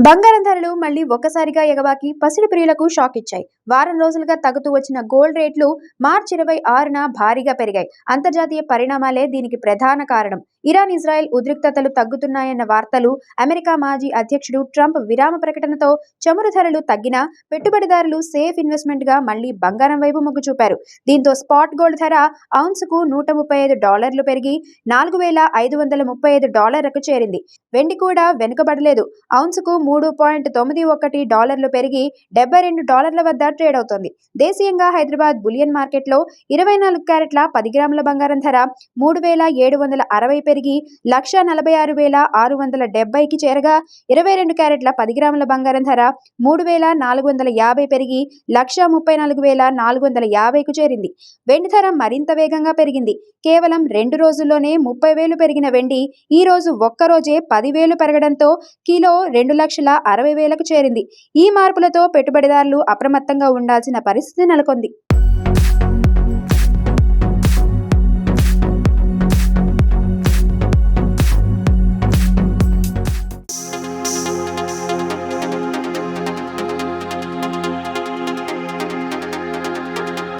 బంగారం ధరలు మళ్లీ ఒక్కసారిగా ఎగబాకి పసిడి ప్రియులకు షాక్ ఇచ్చాయి. వారం రోజులుగా తగ్గుతూ వచ్చిన గోల్డ్ రేట్లు మార్చి 26న భారీగా పెరిగాయి. అంతర్జాతీయ పరిణామాలే దీనికి ప్రధాన కారణం. ఇరాన్ ఇజ్రాయెల్ ఉద్రిక్తతలు తగ్గుతున్నాయన్న వార్తలు, అమెరికా మాజీ అధ్యక్షుడు ట్రంప్ విరామ ప్రకటనతో చమురు ధరలు తగ్గినా పెట్టుబడిదారులు సేఫ్ ఇన్వెస్ట్మెంట్ గా మళ్లీ బంగారం వైపు మొగ్గు చూపారు. దీంతో స్పాట్ గోల్డ్ ధర ఔన్సుకు $135 పెరిగి $4,535కు చేరింది. వెండి కూడా వెనుకబడలేదు. ఔన్సుకు $3.91 పెరిగి $72 వద్ద ట్రేడ్ అవుతోంది. దేశీయంగా హైదరాబాద్ బులియన్ మార్కెట్లో 24 క్యారెట్ల 10 గ్రాముల బంగారం ధర 3,760 పెరిగి 1,46,670కి చేరగా 22 క్యారెట్ల 10 గ్రాముల బంగారం ధర 3,450 పెరిగి 1,34,450కు చేరింది. వెండి ధర మరింత వేగంగా పెరిగింది. కేవలం 2 రోజుల్లోనే 30,000 పెరిగిన వెండి ఈ రోజు ఒక్కరోజే 10,000 పెరగడంతో కిలో 2,60,000కు చేరింది. ఈ మార్పులతో పెట్టుబడిదారులు అప్రమత్తంగా ఉండాల్సిన పరిస్థితి నెలకొంది.